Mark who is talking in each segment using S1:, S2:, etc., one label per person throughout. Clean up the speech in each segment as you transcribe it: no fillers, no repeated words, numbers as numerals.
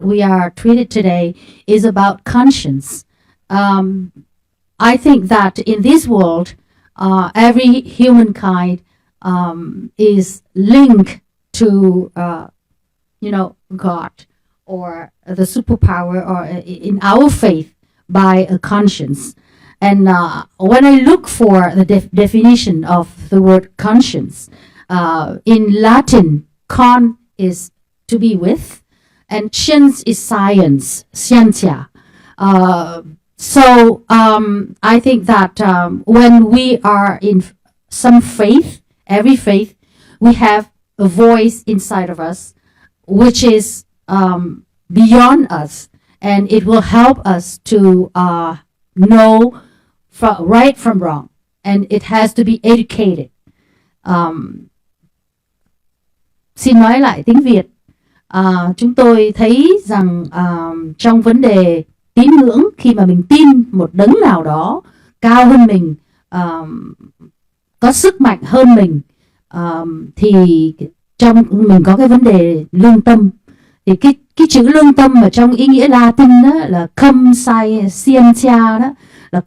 S1: we are treated today is about conscience. I think that in this world, every humankind is linked to, God or the superpower or in our faith by a conscience. And when I look for the definition of the word conscience, in Latin, con is to be with, and science is science, scientia. So I think that when we are in some faith, every faith, we have a voice inside of us, which is beyond us, and it will help us to know right from wrong, and it has to be educated. Xin nói lại tiếng Việt. Chúng tôi thấy rằng trong vấn đề tín ngưỡng, khi mà mình tin một đấng nào đó cao hơn mình, có sức mạnh hơn mình, thì trong mình có cái vấn đề lương tâm. Thì cái chữ lương tâm ở trong ý nghĩa Latin đó là cum scientia, đó là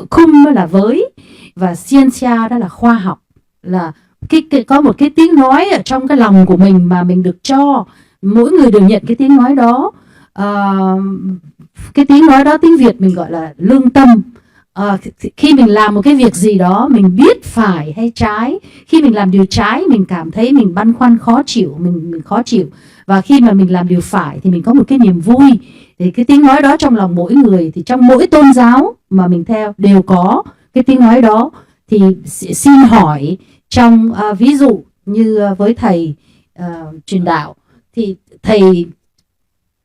S1: cum là với, và scientia đó là khoa học, là có một cái tiếng nói ở trong cái lòng của mình mà mình được cho, mỗi người đều nhận cái tiếng nói đó. Cái tiếng nói đó tiếng Việt mình gọi là lương tâm. Khi mình làm một cái việc gì đó, mình biết phải hay trái. Khi mình làm điều trái, mình cảm thấy mình băn khoăn khó chịu, mình khó chịu. Và khi mà mình làm điều phải thì mình có một cái niềm vui. Thì cái tiếng nói đó trong lòng mỗi người, thì trong mỗi tôn giáo mà mình theo đều có cái tiếng nói đó. Thì xin hỏi trong ví dụ như với thầy truyền đạo, thì thầy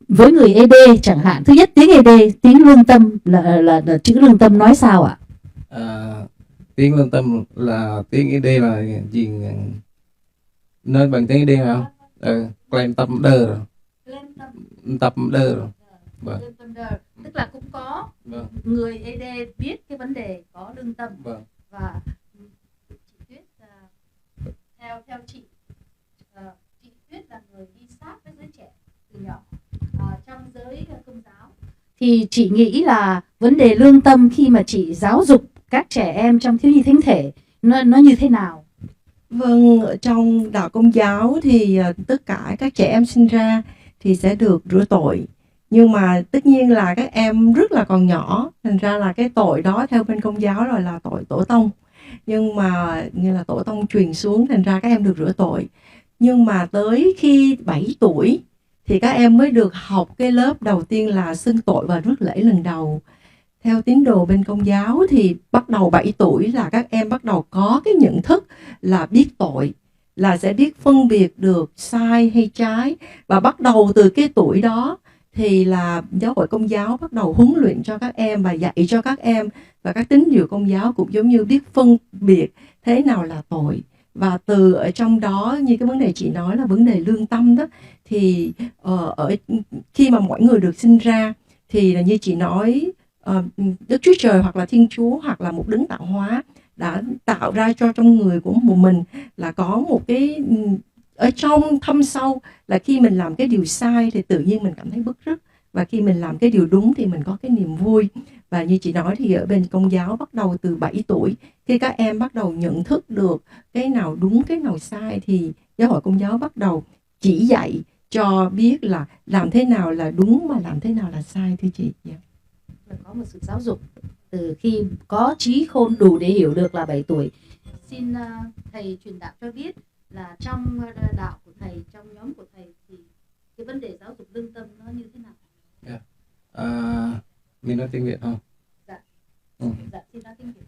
S1: với người ED chẳng hạn, thứ nhất tiếng ED, tiếng lương tâm là chữ lương tâm nói sao ạ?
S2: Tiếng lương tâm là tiếng ED là gì? Nên bằng tiếng ED không? Lên tâm đơ. Tập đơ.
S1: Vâng. Tức là cũng có người ED biết cái vấn đề có lương tâm.
S2: Vâng.
S1: Và chị Tuyết theo chị Tuyết là người đi sát với giới trẻ từ nhỏ trong giới Công giáo, thì chị nghĩ là vấn đề lương tâm khi mà chị giáo dục các trẻ em trong thiếu nhi thánh thể nó như thế nào?
S3: Vâng, ở trong đạo Công giáo thì tất cả các trẻ em sinh ra thì sẽ được rửa tội. Nhưng mà tất nhiên là các em rất là còn nhỏ, thành ra là cái tội đó theo bên Công giáo rồi là tội tổ tông. Nhưng mà như là tổ tông truyền xuống, thành ra các em được rửa tội. Nhưng mà tới khi 7 tuổi thì các em mới được học cái lớp đầu tiên là xưng tội và rước lễ lần đầu. Theo tín đồ bên Công giáo thì bắt đầu 7 tuổi là các em bắt đầu có cái nhận thức là biết tội, là sẽ biết phân biệt được sai hay trái. Và bắt đầu từ cái tuổi đó thì là giáo hội Công giáo bắt đầu huấn luyện cho các em và dạy cho các em, và các tín đồ Công giáo cũng giống như biết phân biệt thế nào là tội. Và từ ở trong đó, như cái vấn đề chị nói là vấn đề lương tâm đó, thì khi mà mọi người được sinh ra thì là như chị nói, Đức Chúa Trời hoặc là Thiên Chúa hoặc là một đấng tạo hóa đã tạo ra cho trong người của mình là có một cái ở trong thâm sâu, là khi mình làm cái điều sai thì tự nhiên mình cảm thấy bứt rứt, và khi mình làm cái điều đúng thì mình có cái niềm vui. Và như chị nói thì ở bên Công giáo bắt đầu từ 7 tuổi, khi các em bắt đầu nhận thức được cái nào đúng cái nào sai thì giáo hội Công giáo bắt đầu chỉ dạy cho biết là làm thế nào là đúng mà làm thế nào là sai, thưa chị.
S1: Có một sự giáo dục từ khi có trí khôn đủ để hiểu được là 7 tuổi. Xin thầy truyền đạo cho biết là trong đạo của thầy, trong nhóm của thầy thì cái vấn đề giáo dục lương tâm nó như thế nào?
S2: Mình nói tiếng Việt không?
S1: Dạ. Dạ, xin nói tiếng Việt.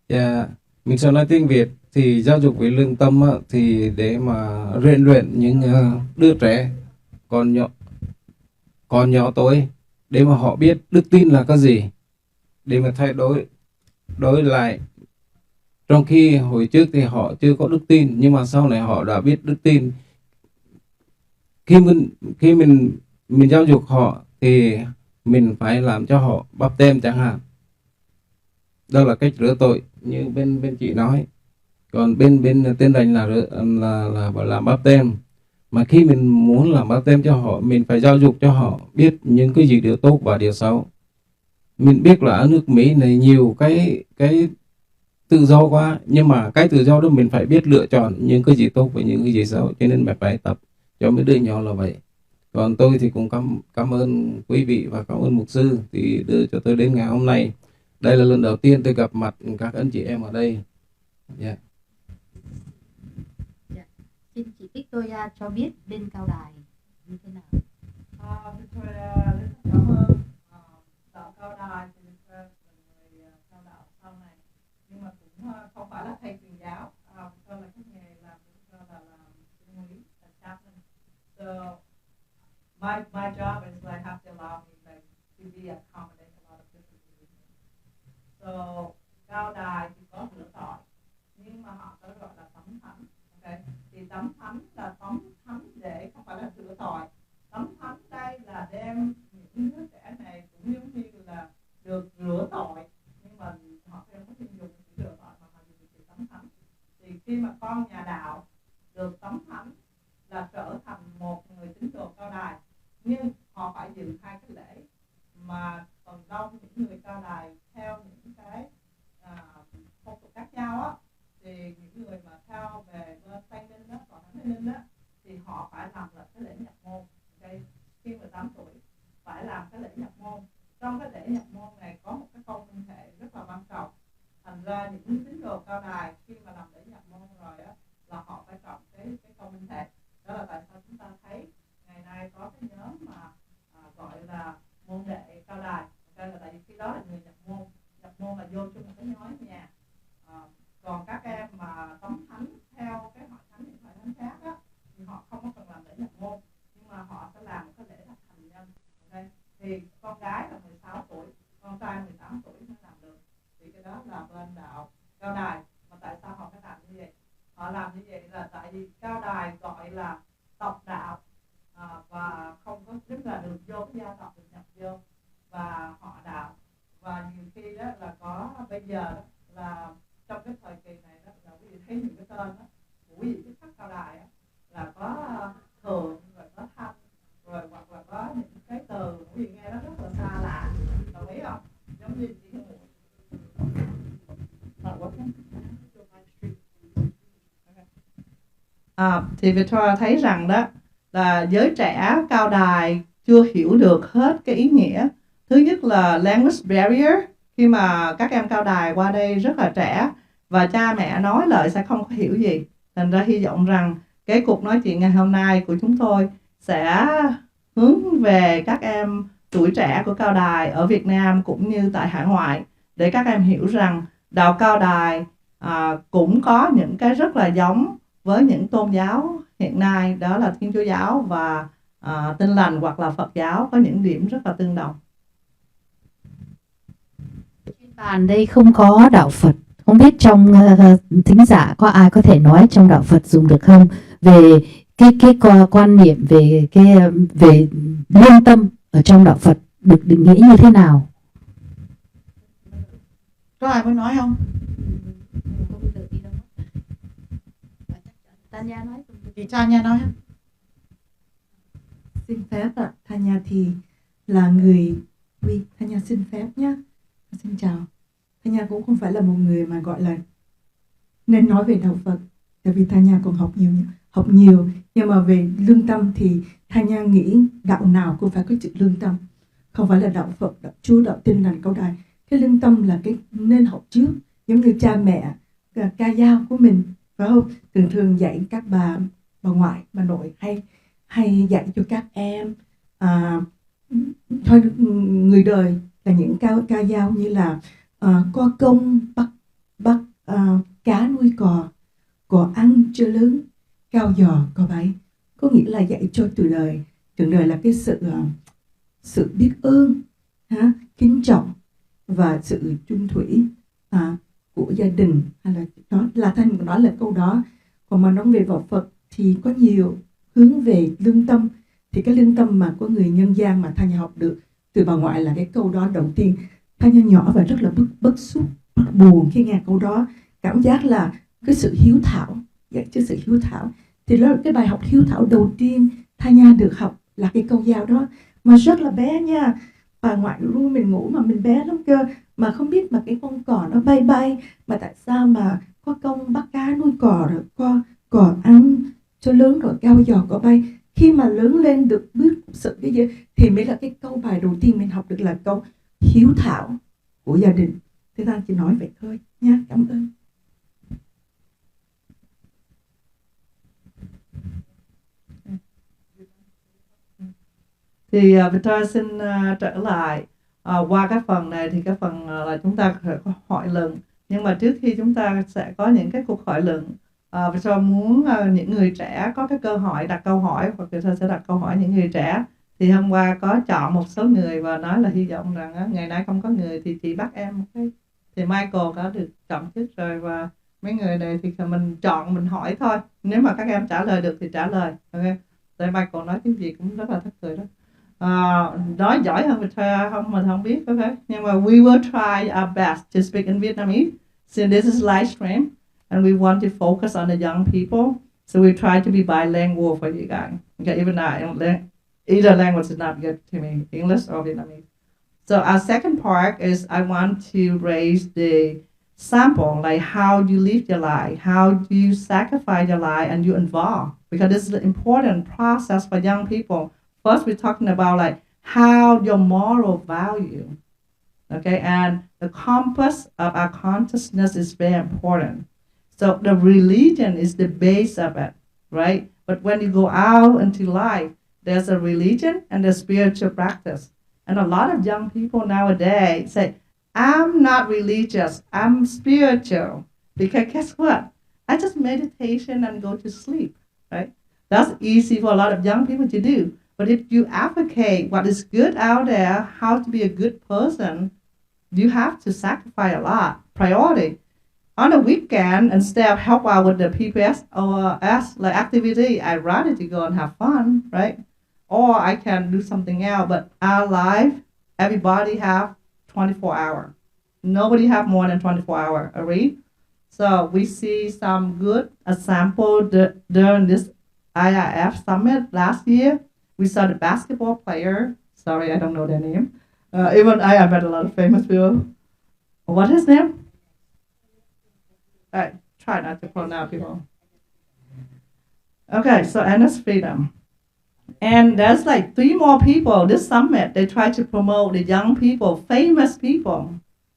S2: Dạ, mình sẽ nói tiếng Việt. Thì giáo dục về lương tâm thì để mà rèn luyện những đứa trẻ còn nhỏ tuổi, để mà họ biết đức tin là cái gì, để mà thay đổi lại. Trong khi hồi trước thì họ chưa có đức tin, nhưng mà sau này họ đã biết đức tin. Khi mình giáo dục họ thì mình phải làm cho họ báp têm chẳng hạn. Đó là cách rửa tội như bên chị nói. Còn bên Tin Lành là làm báp têm. Mà khi mình muốn làm báp têm cho họ, mình phải giáo dục cho họ biết những cái gì điều tốt và điều xấu. Mình biết là ở nước Mỹ này nhiều cái tự do quá, nhưng mà cái tự do đó mình phải biết lựa chọn những cái gì tốt và những cái gì xấu, cho nên mình phải tập cho mấy đứa nhỏ là vậy. Còn tôi thì cũng cảm ơn quý vị và cảm ơn mục sư thì đưa cho tôi đến ngày hôm nay. Đây là lần đầu tiên tôi gặp mặt các anh chị em ở đây. Yeah.
S1: Xin chị Victoria cho biết bên Cao Đài như thế nào.
S4: Victoria rất cảm ơn đạo Cao Đài thì là người cao đạo sau này, nhưng mà cũng không phải là thầy truyền giáo. Victoria là cái nghề làm trung úy, là chaplain. So my job is I have to allow me like to be accommodate a lot of different religions. So Cao Đài thì có rửa tội, nhưng mà họ có gọi là tắm thánh. Okay. Thì tắm thánh là tắm thánh để không phải là rửa tội. Tắm thánh đây là đem những đứa trẻ này cũng giống như là được rửa tội, nhưng mà họ không có tin dùng chỉ rửa tội mà họ dùng chỉ tắm thánh. Thì khi mà con nhà đạo được tắm thánh là trở thành một người tín đồ Cao Đài, nhưng họ phải dự hai cái lễ, mà phần đông những người Cao Đài theo những cái phong tục khác nhau á, thì những người mà theo về bên Tây Ninh đó, còn Tây Ninh đó, thì họ phải làm là cái lễ nhập môn. Okay. Khi 18 tuổi phải làm cái lễ nhập môn. Trong cái lễ nhập môn này có một cái câu minh hệ rất là quan trọng. Thành ra những tín đồ Cao Đài khi mà làm lễ nhập môn rồi á, là họ phải trọng cái câu minh hệ. Đó là tại sao chúng ta thấy ngày nay có cái nhóm mà gọi là môn đệ Cao Đài. Okay, là tại vì khi đó là người nhập môn là vô chung một cái nhóm nhà. Còn các em mà tắm thánh theo cái hội thánh, những hội thánh khác á, thì họ không có cần làm lễ nhập môn, nhưng mà họ sẽ làm một cái lễ là thành nhân. Okay. Thì con gái là 16 tuổi, con trai 18 tuổi mới làm được. Thì cái đó là bên đạo Cao Đài. Mà tại sao họ phải làm như vậy? Họ làm như vậy là tại vì Cao Đài gọi là tộc đạo, và không có, tức là được vô cái gia tộc, được nhập vô và họ đạo. Và nhiều khi đó là có bây giờ đó, là trong cái thời kỳ này đó, là quý vị thấy những cái tên đó của quý vị chức sắc Cao Đài đó, là có thường, rồi có thanh, rồi hoặc là có những cái từ quý vị nghe nó rất là xa lạ, đồng ý không? Giống như chị thì Victoria thấy rằng đó là giới trẻ Cao Đài chưa hiểu được hết cái ý nghĩa. Thứ nhất là language barrier, khi mà các em Cao Đài qua đây rất là trẻ và cha mẹ nói lời sẽ không có hiểu gì. Thành ra hy vọng rằng cái cuộc nói chuyện ngày hôm nay của chúng tôi sẽ hướng về các em tuổi trẻ của Cao Đài ở Việt Nam cũng như tại hải ngoại, để các em hiểu rằng đạo Cao Đài cũng có những cái rất là giống với những tôn giáo hiện nay, đó là Thiên Chúa giáo và Tin Lành hoặc là Phật giáo, có những điểm rất là tương đồng.
S1: Bàn đây không có đạo Phật, không biết trong thính giả có ai có thể nói trong đạo Phật dùng được không, về cái quan niệm về về lương tâm ở trong đạo Phật được định nghĩa như thế nào?
S5: Có ai muốn nói không?
S1: Tanya nói.
S5: Chị Tanya nói.
S6: Xin phép ạ, Tanya thì là người Tanya xin phép nhé. Xin chào. Tanya cũng không phải là một người mà gọi là nên nói về đạo Phật, tại vì Tanya còn học nhiều, nhưng mà về lương tâm thì Tanya nghĩ đạo nào cũng phải có chữ lương tâm, không phải là đạo Phật, đạo Chúa, đạo Tin Lành, Cao Đài. Cái lương tâm là cái nên học trước, giống như cha mẹ ca dao của mình, phải không? Thường dạy các bà ngoại, bà nội hay dạy cho các em thôi người đời là những ca dao như là có công bắt cá nuôi cò ăn chưa lớn, cao giò có bẫy, có nghĩa là dạy cho từ đời là cái sự biết ơn, kính trọng và sự trung thủy của gia đình, hay là đó là Thanh nói là câu đó. Còn mà nói về đạo Phật thì có nhiều hướng về lương tâm, thì cái lương tâm mà của người nhân gian mà Thanh học được từ bà ngoại là cái câu đó đầu tiên. Thanh nhỏ và rất là bức xúc, rất là buồn khi nghe câu đó, cảm giác là cái sự hiếu thảo, dạy cho sự hiếu thảo. Thì đó là cái bài học hiếu thảo đầu tiên Tanya được học, là cái câu giao đó, mà rất là bé nha. Bà ngoại luôn mình ngủ mà mình bé lắm cơ, mà không biết mà cái con cò nó bay bay, mà tại sao mà có công bắt cá nuôi cò, rồi cò ăn cho lớn, rồi cao giò cò bay. Khi mà lớn lên được biết sự cái gì thì mới là cái câu bài đầu tiên mình học được, là câu hiếu thảo của gia đình. Thế ta chỉ nói vậy thôi nha. Cảm ơn.
S4: Thì Victoria xin trở lại qua cái phần này, thì cái phần là chúng ta có hỏi luận. Nhưng mà trước khi chúng ta sẽ có những cái cuộc hỏi luận, Victoria muốn những người trẻ có cái cơ hội đặt câu hỏi, hoặc Victoria sẽ đặt câu hỏi những người trẻ. Thì hôm qua có chọn một số người và nói là hy vọng rằng ngày nay không có người thì chị bắt em một cái. Thì Michael đã được chọn trước rồi, và mấy người này thì mình chọn, mình hỏi thôi. Nếu mà các em trả lời được thì trả lời. Ok. Tại Michael nói tiếng Việt cũng rất là thất cười đó. Nói giỏi hơn Victoria không, mình không biết, ok. Nhưng mà we will try our best to speak in Vietnamese. Since this is livestream and we want to focus on the young people, so we try to be bilingual for you guys. Okay, even though either language is not good to me, English or Vietnamese. So our second part is I want to raise the sample, like how you live your life, how do you sacrifice your life and you involve, because this is an important process for young people. First, we're talking about like how your moral value, okay, and the compass of our consciousness is very important. So the religion is the base of it, right? But when you go out into life, there's a religion and a spiritual practice. And a lot of young people nowadays say, I'm not religious, I'm spiritual. Because guess what? I just meditation and go to sleep, right? That's easy for a lot of young people to do. But if you advocate what is good out there, how to be a good person, you have to sacrifice a lot. Priority. On a weekend, instead of help out with the PPS or S like activity, I'd rather to go and have fun, right? Or I can do something else. But our life, everybody have 24 hours. Nobody have more than 24 hours, agree? So we see some good example during this IIF summit last year. We saw the basketball player. Sorry, I don't know their name. Even I met a lot of famous people. What is his name? I try not to pronounce people. Okay, so Anna's Freedom. And there's like 3 more people. This summit, they try to promote the young people, famous people.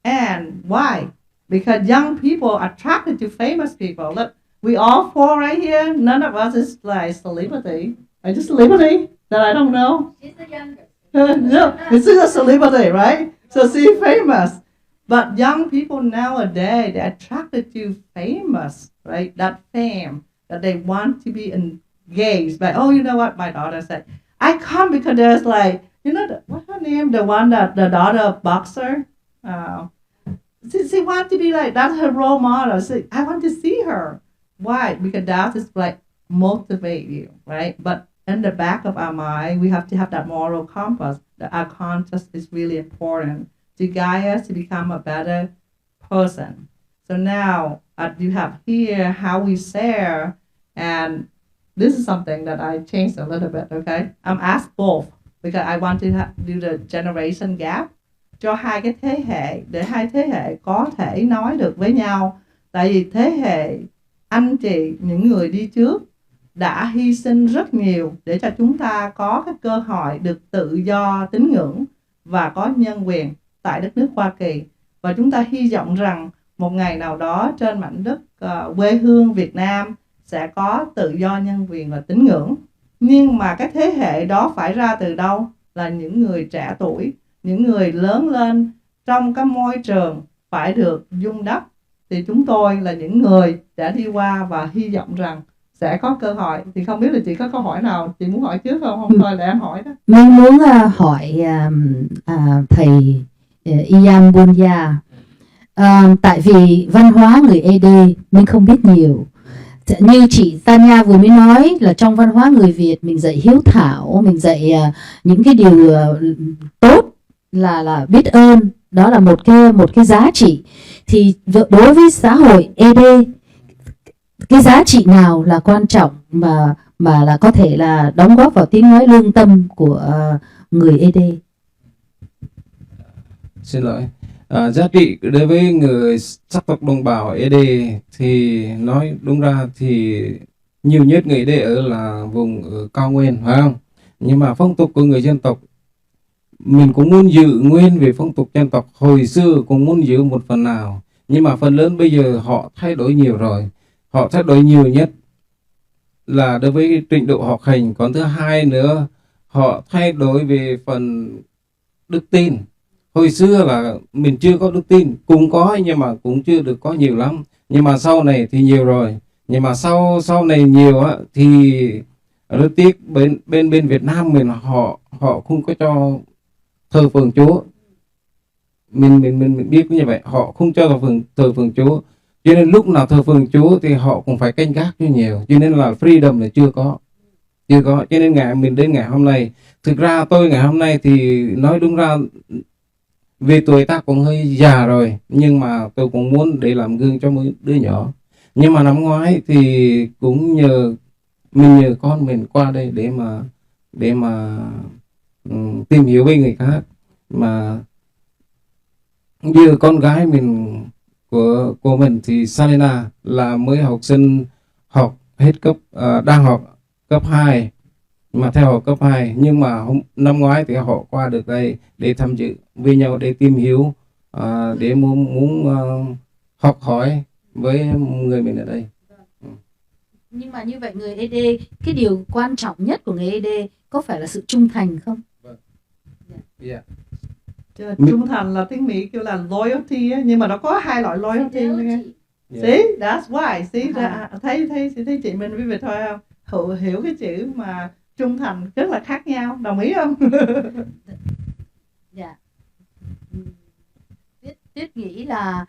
S4: And why? Because young people are attracted to famous people. Look, we all 4 right here. None of us is like celebrity. Are you celebrity? That I don't know.
S7: She's the youngest.
S4: No, this is a celebrity, right? So she's famous. But young people nowadays, they're attracted to famous, right? That fame, that they want to be engaged. But, oh, you know what? My daughter said, I come because there's like, you know, what's her name? The one that, the daughter of boxer. She wants to be like, that's her role model. So I want to see her. Why? Because that is like motivate you, right? But in the back of our mind, we have to have that moral compass. That our conscience is really important to guide us to become a better person. So now you have here how we share, and this is something that I changed a little bit, okay? I'm asked both because I want to do the generation gap cho hai cái thế hệ, để hai thế hệ có thể nói được với nhau. Tại vì thế hệ anh chị, những người đi trước đã hy sinh rất nhiều để cho chúng ta có cái cơ hội được tự do tín ngưỡng và có nhân quyền tại đất nước Hoa Kỳ. Và chúng ta hy vọng rằng một ngày nào đó trên mảnh đất quê hương Việt Nam sẽ có tự do nhân quyền và tín ngưỡng. Nhưng mà cái thế hệ đó phải ra từ đâu? Là những người trẻ tuổi, những người lớn lên trong cái môi trường phải được dung đắp. Thì chúng tôi là những người đã đi qua và hy vọng rằng sẽ có cơ hội. Thì không biết là chị có câu hỏi nào chị muốn hỏi trước không? Không thôi là em hỏi đó.
S1: Mình muốn hỏi thầy Ian Bunya. Tại vì văn hóa người ED mình không biết nhiều. Như chị Tanya vừa mới nói là trong văn hóa người Việt mình dạy hiếu thảo, mình dạy những cái điều tốt là biết ơn, đó là một cái giá trị. Thì đối với xã hội ED, cái giá trị nào là quan trọng mà là có thể là đóng góp vào tiếng nói lương tâm của người ED?
S2: Xin lỗi. Giá trị đối với người sắc tộc đồng bào ED thì nói đúng ra thì nhiều nhất người ED ở là vùng ở cao nguyên, phải không? Nhưng mà phong tục của người dân tộc mình cũng muốn giữ nguyên về phong tục dân tộc hồi xưa, cũng muốn giữ một phần nào, nhưng mà phần lớn bây giờ họ thay đổi nhiều rồi. Họ thay đổi nhiều nhất là đối với trình độ học hành, còn thứ hai nữa họ thay đổi về phần đức tin. Hồi xưa là mình chưa có đức tin, cũng có nhưng mà cũng chưa được có nhiều lắm, nhưng mà sau này thì nhiều rồi. Nhưng mà sau này nhiều á thì rất tiếc bên Việt Nam mình họ không có cho thờ phượng Chúa. Mình biết như vậy, họ không cho thờ phượng Chúa, cho nên lúc nào thờ phượng Chúa thì họ cũng phải canh gác cho nhiều, cho nên là freedom là chưa có. Cho nên mình đến ngày hôm nay, thực ra tôi ngày hôm nay thì nói đúng ra vì tuổi tác cũng hơi già rồi, nhưng mà tôi cũng muốn để làm gương cho mấy đứa nhỏ. Nhưng mà năm ngoái thì cũng nhờ con mình qua đây để mà tìm hiểu với người khác. Mà như con gái mình của mình thì Salena là mới học sinh học hết đang học cấp 2, mà theo học cấp 2, nhưng mà năm ngoái thì họ qua được đây để tham dự với nhau để tìm hiểu, để muốn học hỏi với người mình ở đây.
S1: Nhưng mà như vậy người ED, cái điều quan trọng nhất của người ED có phải là sự trung thành không?
S2: Yeah.
S4: Trung thành là tiếng Mỹ kêu là loyalty á, nhưng mà nó có hai loại loyalty nha.
S2: Yeah.
S4: See, that's why. See, thấy chị mình với Việt thôi không? Hiểu cái chữ mà trung thành rất là khác nhau, đồng ý không?
S1: Dạ. Tuyết nghĩ là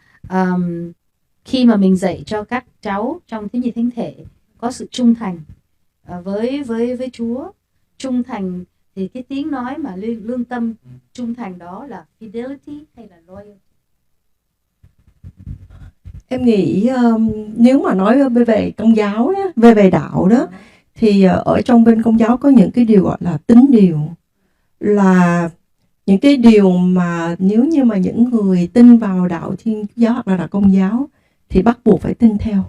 S1: khi mà mình dạy cho các cháu trong thiếu nhi thánh thể có sự trung thành với Chúa, trung thành thì cái tiếng nói mà lương tâm trung thành đó là fidelity hay là loyalty?
S3: Em nghĩ nếu mà nói về Công giáo đó, về đạo đó, thì ở trong bên Công giáo có những cái điều gọi là tín điều, là những cái điều mà nếu như mà những người tin vào đạo Thiên giáo hoặc là đạo Công giáo thì bắt buộc phải tin theo.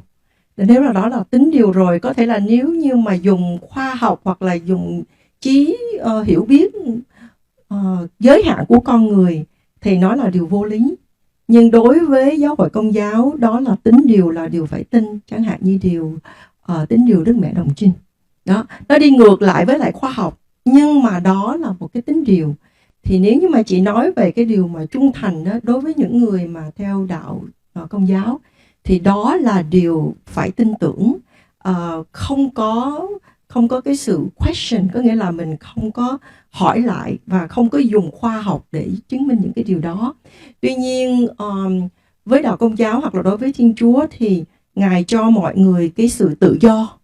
S3: Nếu là đó là tín điều rồi, có thể là nếu như mà dùng khoa học hoặc là dùng trí hiểu biết giới hạn của con người thì nó là điều vô lý. Nhưng đối với giáo hội Công giáo, đó là tín điều, là điều phải tin, chẳng hạn như tín điều Đức Mẹ Đồng Trinh. Đó, nó đi ngược lại với lại khoa học, nhưng mà đó là một cái tín điều. Thì nếu như mà chị nói về cái điều mà trung thành đó, đối với những người mà theo đạo Công giáo, thì đó là điều phải tin tưởng, không có cái sự question, có nghĩa là mình không có hỏi lại và không có dùng khoa học để chứng minh những cái điều đó. Tuy nhiên với đạo Công giáo hoặc là đối với Thiên Chúa thì Ngài cho mọi người cái sự tự do,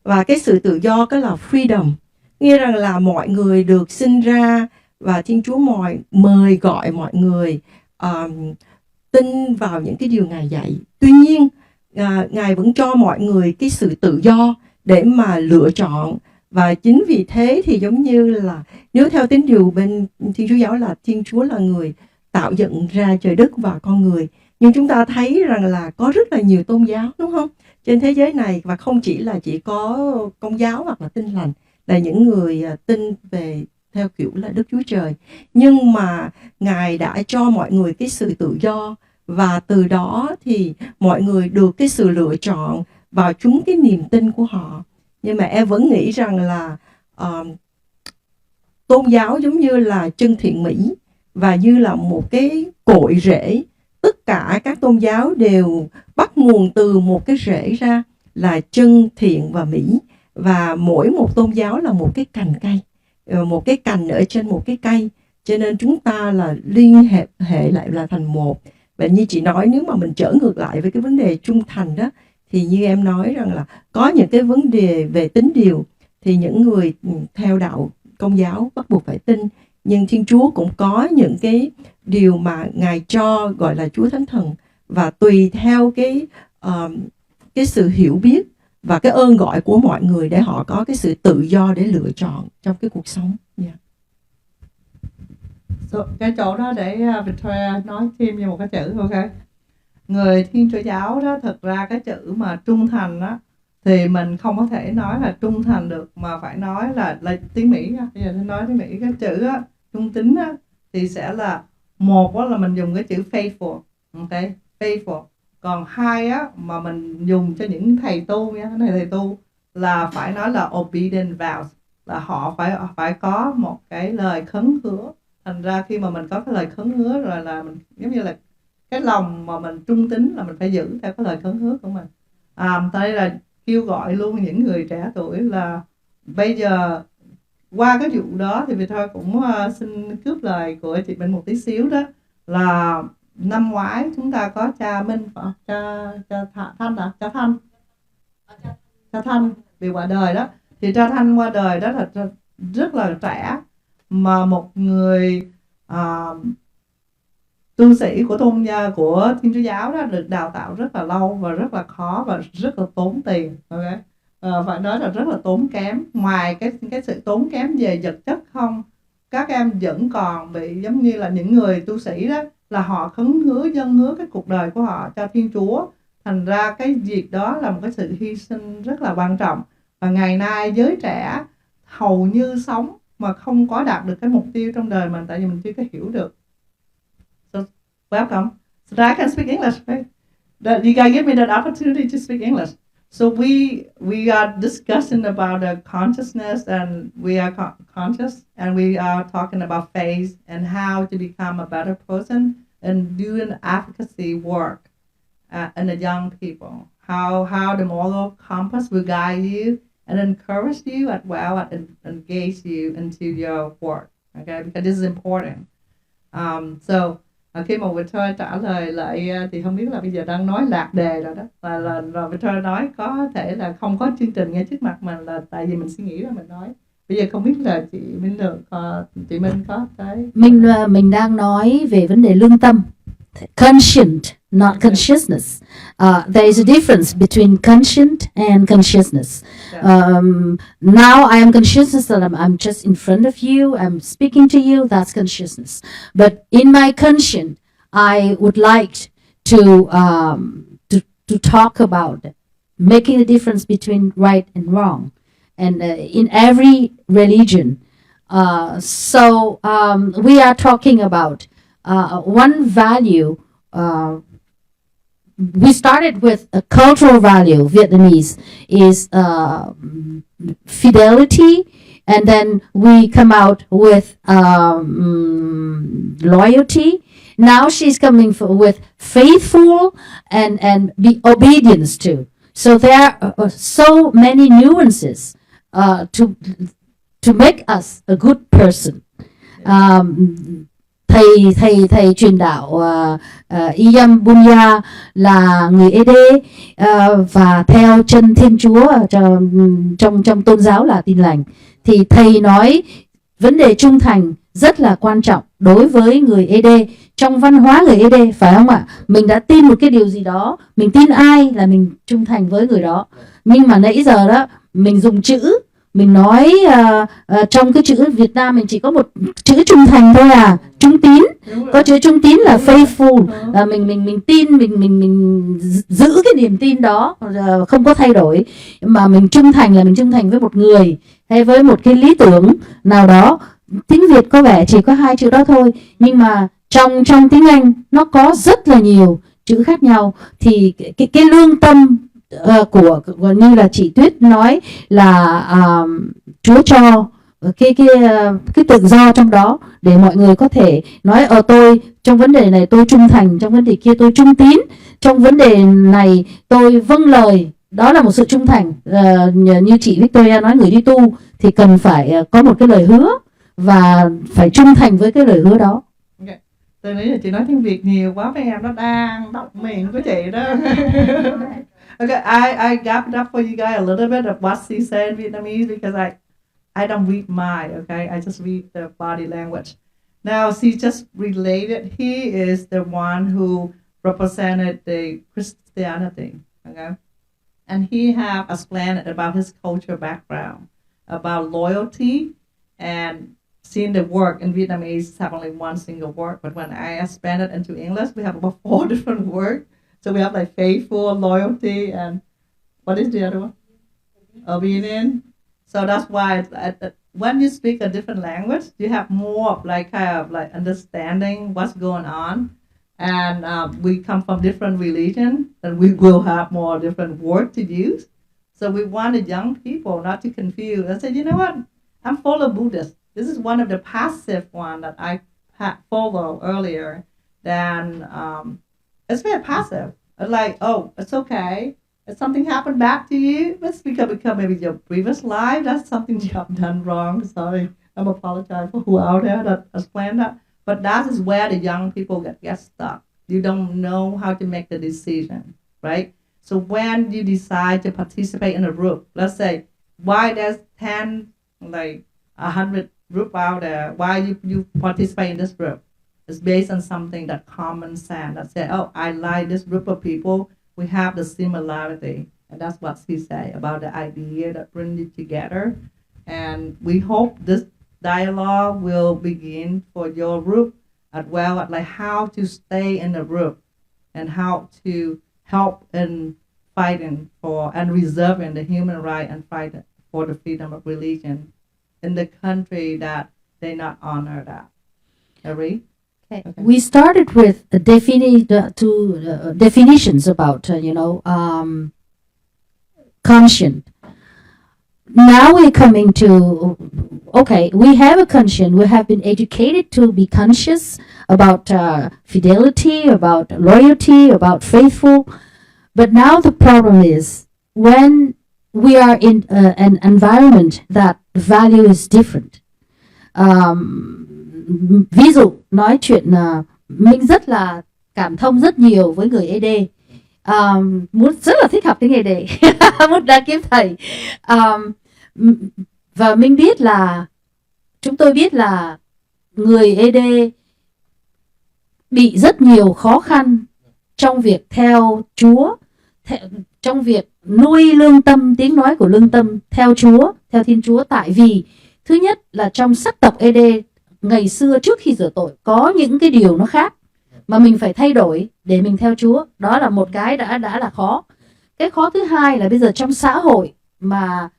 S3: và cái sự tự do cái là freedom, nghĩa rằng là mọi người được sinh ra và Thiên Chúa mời gọi mọi người tin vào những cái điều Ngài dạy. Tuy nhiên Ngài vẫn cho mọi người cái sự tự do để mà lựa chọn. Và chính vì thế thì giống như là nếu theo tín điều bên Thiên Chúa giáo là Thiên Chúa là người tạo dựng ra trời đất và con người. Nhưng chúng ta thấy rằng là có rất là nhiều tôn giáo, đúng không, trên thế giới này, và không chỉ là chỉ có Công giáo hoặc là Tin Lành là những người tin về theo kiểu là Đức Chúa Trời. Nhưng mà Ngài đã cho mọi người cái sự tự do, và từ đó thì mọi người được cái sự lựa chọn vào chúng cái niềm tin của họ. Nhưng mà em vẫn nghĩ rằng là tôn giáo giống như là chân thiện mỹ, và như là một cái cội rễ. Tất cả các tôn giáo đều bắt nguồn từ một cái rễ ra là chân thiện và mỹ. Và mỗi một tôn giáo là một cái cành cây, một cái cành ở trên một cái cây. Cho nên chúng ta là liên hệ lại là thành một. Và như chị nói, nếu mà mình trở ngược lại với cái vấn đề trung thành đó, thì như em nói rằng là có những cái vấn đề về tín điều thì những người theo đạo Công giáo bắt buộc phải tin. Nhưng Thiên Chúa cũng có những cái điều mà Ngài cho gọi là Chúa Thánh Thần, và tùy theo cái sự hiểu biết và cái ơn gọi của mọi người để họ có cái sự tự do để lựa chọn trong cái cuộc sống. Yeah.
S4: Cái chỗ đó để Victoria nói thêm về một cái chữ, ok. Người Thiên Chúa giáo đó, thực ra cái chữ mà trung thành đó thì mình không có thể nói là trung thành được, mà phải nói là tiếng Mỹ nha. Bây giờ tôi nói tiếng Mỹ, cái chữ á, trung tín á, thì sẽ là một á, là mình dùng cái chữ faithful, ok, faithful. Còn hai á, mà mình dùng cho những thầy tu nha, cái này thầy tu là phải nói là obedient vows, là họ phải có một cái lời khấn hứa. Thành ra khi mà mình có cái lời khấn hứa rồi là mình giống như là cái lòng mà mình trung tín là mình phải giữ theo cái lời khấn hứa của mình. Đây là kêu gọi luôn những người trẻ tuổi là bây giờ qua cái vụ đó thì Victoria cũng xin cướp lời của chị Minh một tí xíu đó, là năm ngoái chúng ta có cha Minh, cha Thanh bị qua đời đó. Thì cha Thanh qua đời đó là rất là trẻ, mà một người tu sĩ của tôn giáo của Thiên Chúa giáo đó được đào tạo rất là lâu và rất là khó và rất là tốn tiền, okay? Phải nói là rất là tốn kém. Ngoài cái sự tốn kém về vật chất không, các em vẫn còn bị giống như là những người tu sĩ đó, là họ khấn hứa dâng hứa cái cuộc đời của họ cho Thiên Chúa. Thành ra cái việc đó là một cái sự hy sinh rất là quan trọng. Và ngày nay giới trẻ hầu như sống mà không có đạt được cái mục tiêu trong đời mình, tại vì mình chưa có hiểu được. So, welcome. So I can speak English, right? You guys give me that opportunity to speak English. So we are discussing about the consciousness, and we are conscious, and we are talking about faith and how to become a better person and doing advocacy work in the young people. How the moral compass will guide you and encourage you as well and engage you into your work. Okay, because this is important. So khi mà Victoria trả lời lại thì không biết là bây giờ đang nói lạc đề rồi đó, và là Victoria nói có thể là không có chương trình ngay trước mặt mình, là tại vì mình suy nghĩ rồi mình nói. Bây giờ không biết là chị Minh có cái
S1: mình đang nói về vấn đề lương tâm, conscient, not consciousness. There is a difference between conscient and consciousness. Now I am consciousness that I'm just in front of you, I'm speaking to you, that's consciousness. But in my conscient, I would like to talk about making a difference between right and wrong, and in every religion. So we are talking about one value. We started with a cultural value. Vietnamese is fidelity, and then we come out with loyalty. Now she's coming with faithful and be obedience to. So there are so many nuances to make us a good person. Thầy truyền đạo Iyam Bunya là người ED và theo chân Thiên Chúa trong tôn giáo là Tin Lành. Thì thầy nói vấn đề trung thành rất là quan trọng đối với người ED, trong văn hóa người ED, phải không ạ? Mình đã tin một cái điều gì đó, mình tin ai là mình trung thành với người đó. Nhưng mà nãy giờ đó mình dùng chữ, mình nói trong cái chữ Việt Nam mình chỉ có một chữ trung thành thôi à, trung tín. Có chữ trung tín là faithful, là mình tin, mình giữ cái niềm tin đó không có thay đổi. Mà mình trung thành là mình trung thành với một người hay với một cái lý tưởng nào đó. Tiếng Việt có vẻ chỉ có hai chữ đó thôi, nhưng mà trong tiếng Anh nó có rất là nhiều chữ khác nhau. Thì cái lương tâm của như là chị Tuyết nói là Chúa cho cái tự do trong đó để mọi người có thể nói tôi trong vấn đề này tôi trung thành, trong vấn đề kia tôi trung tín, trong vấn đề này tôi vâng lời. Đó là một sự trung thành. Như chị Victoria nói, người đi tu thì cần phải có một cái lời hứa và phải trung thành với cái lời hứa đó.
S4: Okay. Tôi nghĩ là chị nói tiếng Việt nhiều quá, mấy em nó đang đọc miệng của chị đó. Okay, I gapped up for you guys a little bit of what she said in Vietnamese because I don't read mine, okay? I just read the body language. Now, she just related. He is the one who represented the Christianity, okay? and he have explained about his culture background, about loyalty, and seeing the word in Vietnamese have only one single word, but when I expand it into English, we have about 4 different words. So we have like faithful, loyalty, and what is the other one? Obedient. So that's why when you speak a different language, you have more of like kind of like understanding what's going on. And we come from different religion, and we will have more different words to use. So we wanted young people not to confuse. I said, you know what? I'm follow Buddhist. This is one of the passive one that I follow earlier. Then it's very passive. It's like, oh, it's okay. If something happened back to you, it's because maybe your previous life, that's something you have done wrong. Sorry, I'm apologize for who out there that explained that. But that is where the young people get stuck. You don't know how to make the decision, right? So when you decide to participate in a group, let's say, why there's 10, like 100 group out there, why you participate in this group? It's based on something that common sense that say, oh, I like this group of people. We have the similarity. And that's what he say about the idea that brings you together. And we hope this dialogue will begin for your group as well, at like how to stay in the group and how to help in fighting for and reserving the human right and fighting for the freedom of religion in the country that they not honor that. Agree?
S1: Okay. We started with definitions about conscience. Now we're coming to, okay, we have a conscience. We have been educated to be conscious about fidelity, about loyalty, about faithful. But now the problem is when we are in an environment that value is different. Ví dụ nói chuyện mình rất là cảm thông rất nhiều với người ED, muốn rất là thích học tiếng ED, muốn đã kiếm thầy, và mình biết là chúng tôi biết là người ED bị rất nhiều khó khăn trong việc theo Chúa, trong việc nuôi lương tâm, tiếng nói của lương tâm theo Chúa, theo Thiên Chúa. Tại vì thứ nhất là trong sắc tộc ED ngày xưa trước khi rửa tội có những cái điều nó khác mà mình phải thay đổi để mình theo Chúa. Đó là một cái đã là khó. Cái khó thứ hai là bây giờ trong xã hội mà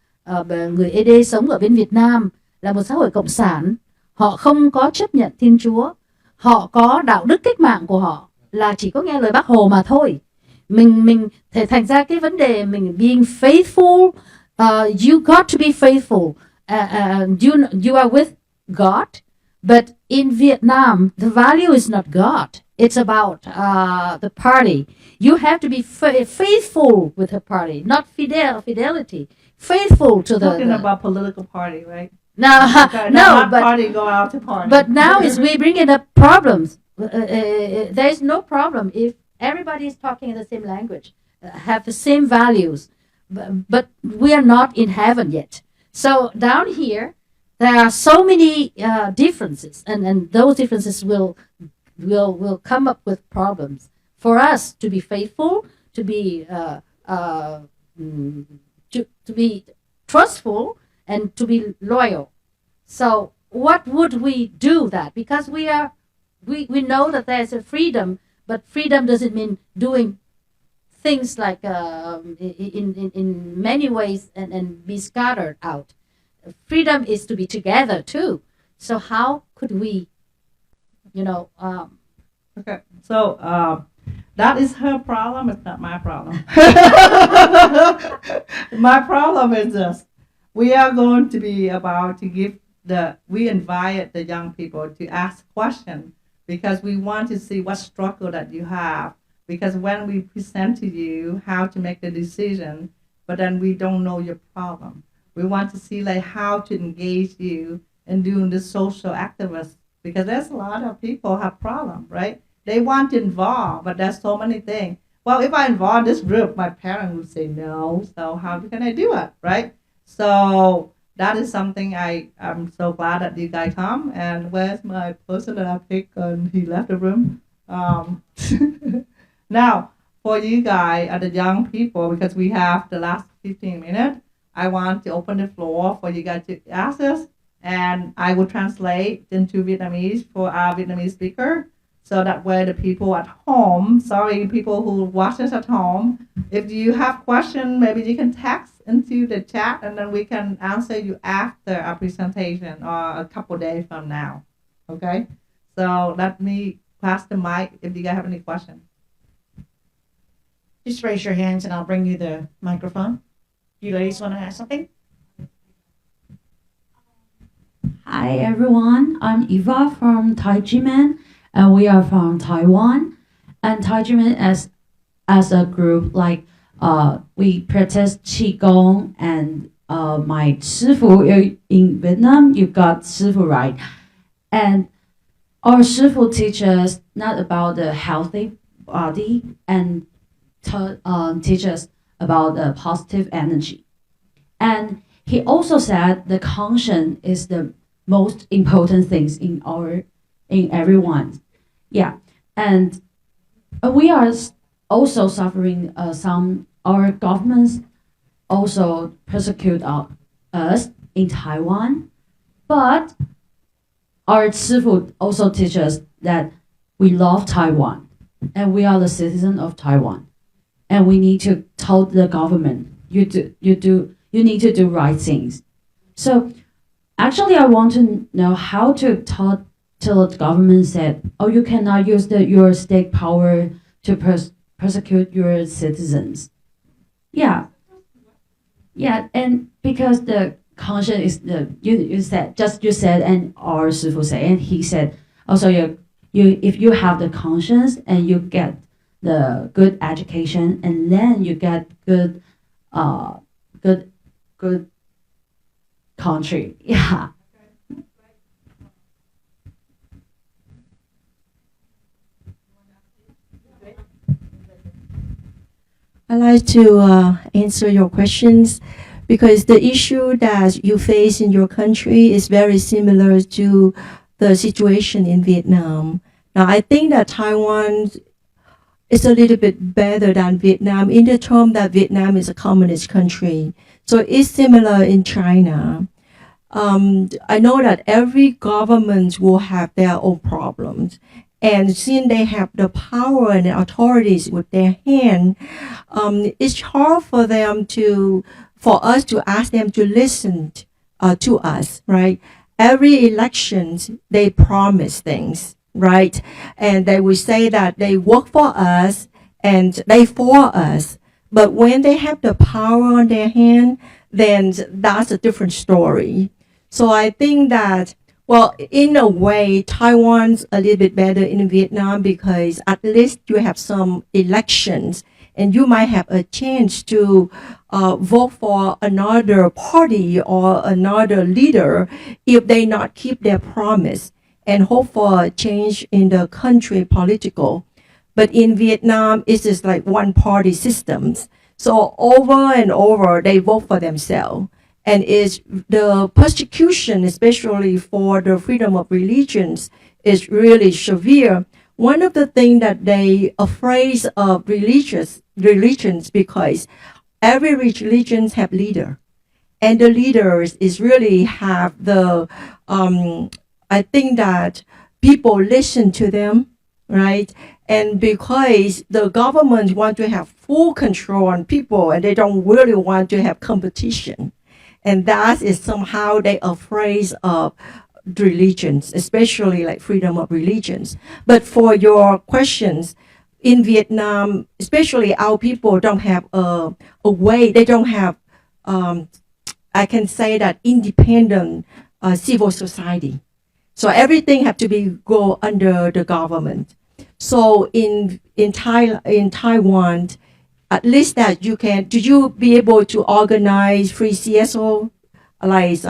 S1: người ED sống ở bên Việt Nam là một xã hội cộng sản, họ không có chấp nhận Thiên Chúa, họ có đạo đức cách mạng của họ là chỉ có nghe lời Bác Hồ mà thôi. Mình thể thành ra cái vấn đề mình being faithful, you got to be faithful, you are with God. But in Vietnam, the value is not God. It's about the party. You have to be faithful with the party, not fidelity. Faithful to
S4: talking about political party, right?
S1: No,
S4: Okay,
S1: no,
S4: but party go out to party.
S1: But now is we bringing up problems. There is no problem if everybody is talking in the same language, have the same values, but we are not in heaven yet. So down here, there are so many differences, and those differences will come up with problems. For us to be faithful, to be to be trustful, and to be loyal. So what would we do that? Because we know that there's a freedom, but freedom doesn't mean doing things like in many ways and be scattered out. Freedom is to be together too. So how could we,
S4: Okay, so that is her problem. It's not my problem. My problem is this: we are going to be about to we invite the young people to ask questions because we want to see what struggle that you have. Because when we present to you how to make the decision, but then we don't know your problem. We want to see like how to engage you in doing the social activism, because there's a lot of people have problems, right? They want to involve, but there's so many things. Well, if I involve this group, my parents would say no. So how can I do it, right? So that is something I'm so glad that you guys come. And where's my person that I picked? And he left the room. Now, for you guys, the young people, because we have the last 15 minutes, I want to open the floor for you guys to ask us, and I will translate into Vietnamese for our Vietnamese speaker. So that way the people at home, sorry, people who watch us at home, if you have questions, maybe you can text into the chat and then we can answer you after our presentation or a couple days from now. Okay? So let me pass the mic if you guys have any questions.
S5: Just raise your hands and I'll bring you the microphone. You ladies want to ask something?
S7: Hi everyone, I'm Eva from Taijiman, and we are from Taiwan. And Taijiman as a group, like we practice qigong, and my Shifu in Vietnam, you got Shifu right, and our Shifu teaches not about the healthy body and teach us about the positive energy. And he also said the conscience is the most important things in everyone. Yeah, and we are also suffering our governments also persecute us in Taiwan, but our Shifu also teach us that we love Taiwan and we are the citizen of Taiwan, and we need to tell the government you need to do right things. So actually, I want to know how to tell the government that, oh, you cannot use your state power to persecute your citizens. Yeah, and because the conscience is you said, and our Shifu said, and he said also you if you have the conscience and you get the good education, and then you get good country. Yeah.
S3: I'd like to answer your questions because the issue that you face in your country is very similar to the situation in Vietnam. Now, I think that Taiwan is a little bit better than Vietnam in the term that Vietnam is a communist country. So it's similar in China. I know that every government will have their own problems. And since they have the power and the authorities with their hand, it's hard for us to ask them to listen to us, right? Every election, they promise things, right? And they will say that they work for us and they for us. But when they have the power on their hand, then that's a different story. So I think that, well, in a way, Taiwan's a little bit better in Vietnam because at least you have some elections and you might have a chance to vote for another party or another leader if they not keep their promise and hope for a change in the country political. But in Vietnam, it's just like one party systems. So over and over, they vote for themselves. And is the persecution, especially for the freedom of religions, is really severe. One of the things that they afraid of religions because every religion have leader, and the leaders is really have the. I think that people listen to them, right? And because the government want to have full control on people, and they don't really want to have competition. And that is somehow they afraid of religions, especially like freedom of religions. But for your questions, in Vietnam, especially our people don't have a way, they don't have, I can say that independent civil society. So everything have to go under the government. So in Taiwan, at least that you can, do you be able to organize free CSO, like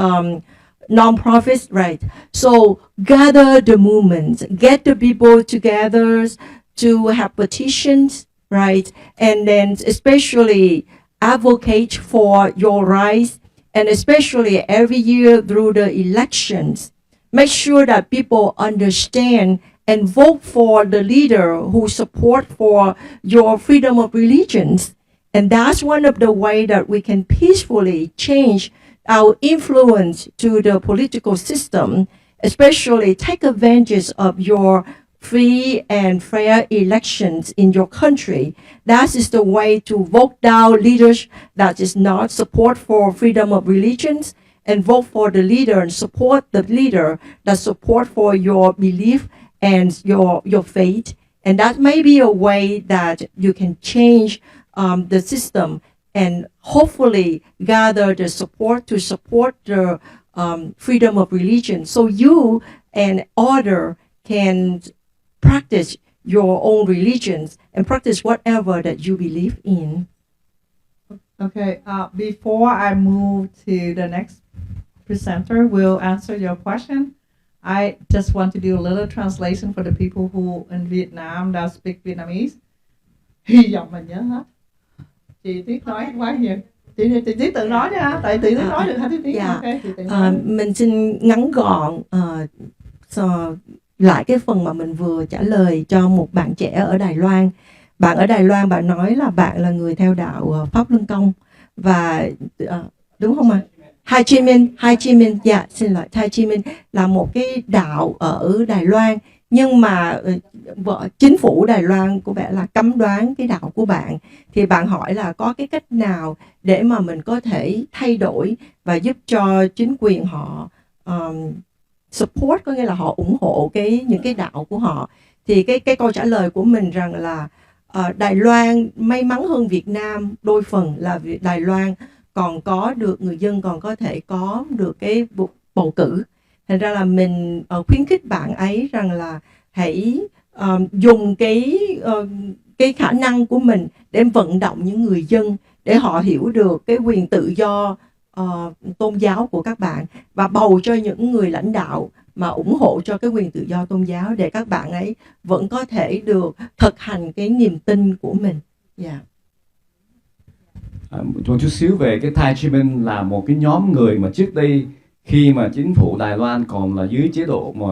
S3: non-profits, right? So gather the movement, get the people together to have petitions, right? And then especially advocate for your rights, and especially every year through the elections, make sure that people understand and vote for the leader who support for your freedom of religions. And that's one of the way that we can peacefully change our influence to the political system, especially take advantage of your free and fair elections in your country. That is the way to vote down leaders that is not support for freedom of religions, and vote for the leader and support the leader that support for your belief and your faith. And that may be a way that you can change the system and hopefully gather the support to support the freedom of religion. So you and other can practice your own religions and practice whatever that you believe in.
S4: Okay, before I move to the next presenter will answer your question, I just want to do a little translation for the people who in Vietnam that speak Vietnamese. Hy vọng là nhớ hết. Chị Tuyết nói quá nhiều. Chị Tuyết tự nói đi ha, tại chị Tuyết nói được hết chị Tuyết.
S3: Dạ.
S4: Okay, chị tự nói.
S3: Mình xin ngắn gọn lại cái phần mà mình vừa trả lời cho một bạn trẻ ở Đài Loan. Bạn ở Đài Loan bạn nói là bạn là người theo đạo Pháp Luân Công và đúng không ạ? Hai Chi Minh, dạ xin lỗi, Hai Chi Minh là một cái đạo ở Đài Loan, nhưng mà chính phủ Đài Loan có vẻ là cấm đoán cái đạo của bạn. Thì bạn hỏi là có cái cách nào để mà mình có thể thay đổi và giúp cho chính quyền họ support, có nghĩa là họ ủng hộ những cái đạo của họ. Thì cái câu trả lời của mình rằng là Đài Loan may mắn hơn Việt Nam đôi phần là Đài Loan còn có được người dân còn có thể có được cái bầu cử. Thành ra là mình khuyến khích bạn ấy rằng là hãy dùng cái khả năng của mình để vận động những người dân để họ hiểu được cái quyền tự do tôn giáo của các bạn và bầu cho những người lãnh đạo mà ủng hộ cho cái quyền tự do tôn giáo để các bạn ấy vẫn có thể được thực hành cái niềm tin của mình. Yeah.
S8: Một chút xíu về cái Thai Chi Minh là một cái nhóm người mà trước đây khi mà chính phủ Đài Loan còn là dưới chế độ mà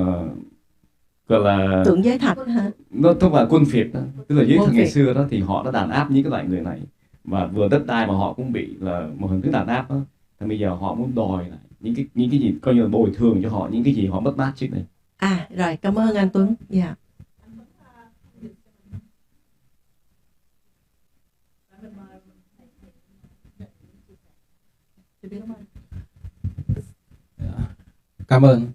S8: gọi là
S3: Tưởng Giới Thạch hả?
S8: Nó tức là quân phiệt đó, tức là dưới
S3: Quân
S8: thời ngày
S3: phiệt.
S8: xưa đó thì họ đã đàn áp những cái loại người này và vừa đất đai mà họ cũng bị là một hình thức đàn áp đó. Thì bây giờ họ muốn đòi lại những cái gì coi như là bồi thường cho họ những cái gì họ mất mát trước đây.
S3: Rồi, cảm ơn anh Tuấn. Yeah.
S2: Cảm ơn.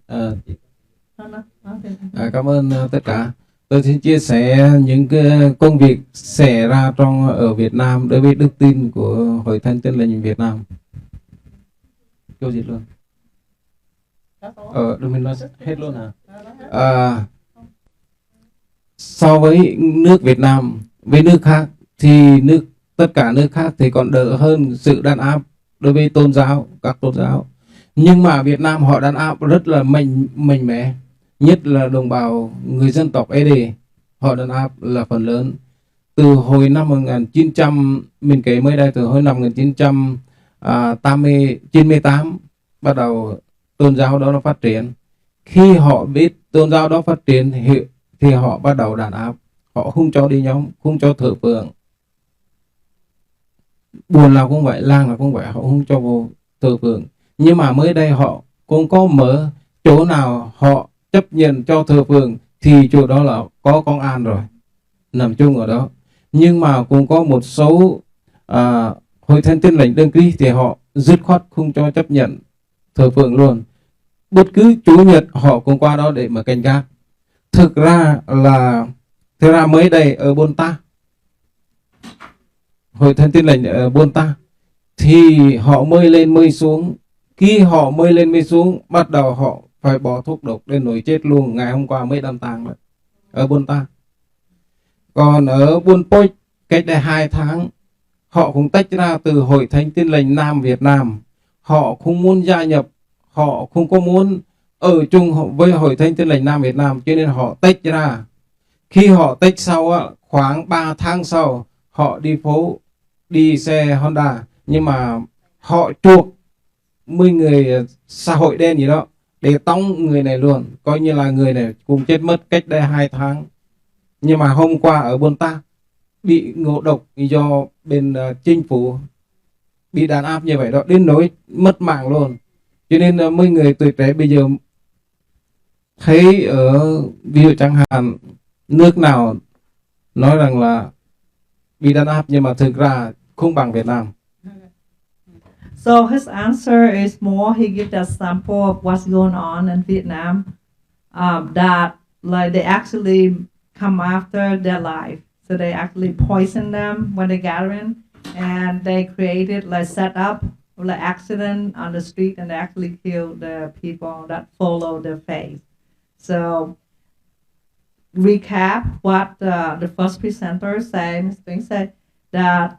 S2: Cảm ơn tất cả. Tôi xin chia sẻ những cái công việc xảy ra ở Việt Nam đối với đức tin của Hội Thánh Tin Lành Việt Nam. Câu gì luôn? Đừng mình nói hết luôn hả? So với nước Việt Nam với nước khác thì tất cả nước khác thì còn đỡ hơn sự đàn áp đối với tôn giáo, các tôn giáo. Nhưng mà Việt Nam họ đàn áp rất là mạnh mẽ, nhất là đồng bào người dân tộc ED, họ đàn áp là phần lớn. Từ hồi năm 1900, mình kể mới đây, từ hồi năm 1998 bắt đầu tôn giáo đó nó phát triển. Khi họ biết tôn giáo đó phát triển thì họ bắt đầu đàn áp. Họ không cho đi nhóm, không cho thờ phượng. Buồn nào cũng vậy, lang nào cũng vậy, họ không cho vô thờ phượng. Nhưng mà mới đây họ cũng có mở chỗ nào họ chấp nhận cho thờ phượng thì chỗ đó là có công an rồi, nằm chung ở đó. Nhưng mà cũng có một số Hội Thánh Tin Lành Đấng Christ thì họ dứt khoát không cho chấp nhận thờ phượng luôn. Bất cứ chủ nhật họ cũng qua đó để mà canh gác. Thực ra mới đây ở Bôn Ta, Hội Thánh Tin Lành ở Bôn Ta thì họ mới lên mới xuống. Khi họ mới lên mới xuống, bắt đầu họ phải bỏ thuốc độc đến nổi chết luôn. Ngày hôm qua mới đâm tang ở Bôn Ta. Còn ở Buôn Pốc cách đây 2 tháng họ cũng tách ra từ Hội Thánh Tin Lành Nam Việt Nam. Họ không muốn gia nhập, họ không có muốn ở chung với Hội Thánh Tin Lành Nam Việt Nam, cho nên họ tách ra. Khi họ tách sau khoảng 3 tháng sau, họ đi phố, đi xe Honda, nhưng mà họ chuộc 10 người xã hội đen gì đó, để tống người này luôn, coi như là người này cũng chết mất cách đây 2 tháng. Nhưng mà hôm qua ở Buôn Ta bị ngộ độc do bên chính phủ bị đàn áp như vậy đó, đến nỗi mất mạng luôn. Cho nên mấy người tuổi trẻ bây giờ thấy ở ví dụ chẳng hạn nước nào nói rằng là bị đàn áp nhưng mà thực ra không bằng Việt Nam.
S4: So his answer is more, he gives a sample of what's going on in Vietnam, that like they actually come after their life. So they actually poison them when they gathering, and they created like set up like accident on the street, and they actually kill the people that follow their faith. So recap what the first presenter said, Ms. Bing said that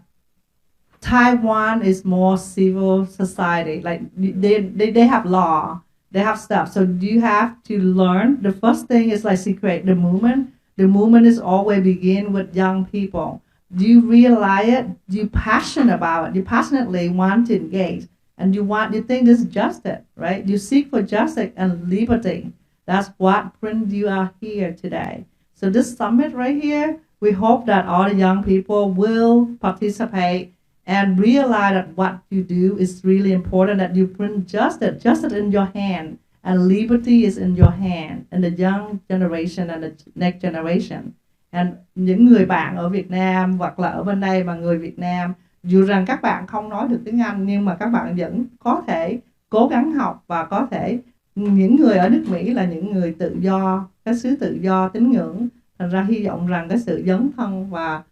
S4: Taiwan is more civil society. Like they have law, they have stuff. So you have to learn. The first thing is like secret the movement. The movement is always begin with young people. Do you realize it? You passionate about it. You passionately want to engage, and you think this is justice, right? You seek for justice and liberty. That's what brings you out here today. So this summit right here, we hope that all the young people will participate and realize that what you do is really important, that you bring justice in your hand, and liberty is in your hand, and the young generation and the next generation. And những người bạn ở Việt Nam hoặc là ở bên đây mà người Việt Nam, dù rằng các bạn không nói được tiếng Anh nhưng mà các bạn vẫn có thể cố gắng học, và có thể những người ở nước Mỹ là những người tự do, cái xứ tự do tín ngưỡng. Thành ra hy vọng rằng cái sự dấn thân và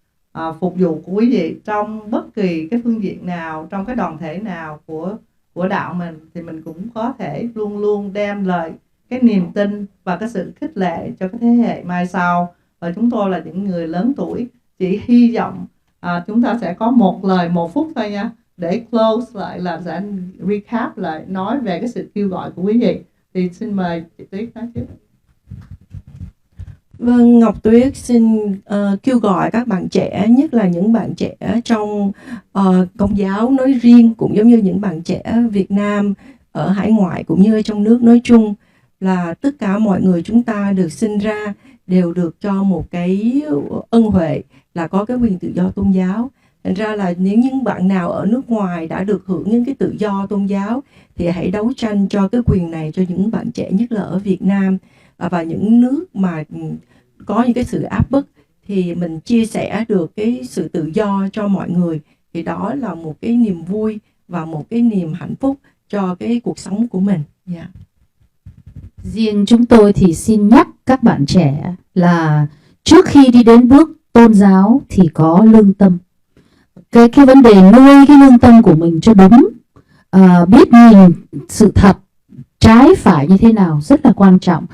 S4: phục vụ của quý vị trong bất kỳ cái phương diện nào, trong cái đoàn thể nào của đạo mình, thì mình cũng có thể luôn luôn đem lời cái niềm tin và cái sự khích lệ cho cái thế hệ mai sau. Và chúng tôi là những người lớn tuổi, chỉ hy vọng chúng ta sẽ có một lời 1 phút thôi nha, để close lại, là sẽ recap lại, nói về cái sự kêu gọi của quý vị. Thì xin mời chị Tuyết nói trước.
S3: Vâng, Ngọc Tuyết xin kêu gọi các bạn trẻ, nhất là những bạn trẻ trong Công giáo nói riêng, cũng giống như những bạn trẻ Việt Nam ở hải ngoại cũng như trong nước nói chung, là tất cả mọi người chúng ta được sinh ra đều được cho một cái ân huệ là có cái quyền tự do tôn giáo. Thành ra là nếu những bạn nào ở nước ngoài đã được hưởng những cái tự do tôn giáo thì hãy đấu tranh cho cái quyền này cho những bạn trẻ, nhất là ở Việt Nam và những nước mà có những cái sự áp bức, thì mình chia sẻ được cái sự tự do cho mọi người, thì đó là một cái niềm vui và một cái niềm hạnh phúc cho cái cuộc sống của mình. Yeah.
S1: Riêng chúng tôi thì xin nhắc các bạn trẻ là trước khi đi đến bước tôn giáo thì có lương tâm. Cái vấn đề nuôi cái lương tâm của mình cho đúng, biết nhìn sự thật trái phải như thế nào rất là quan trọng.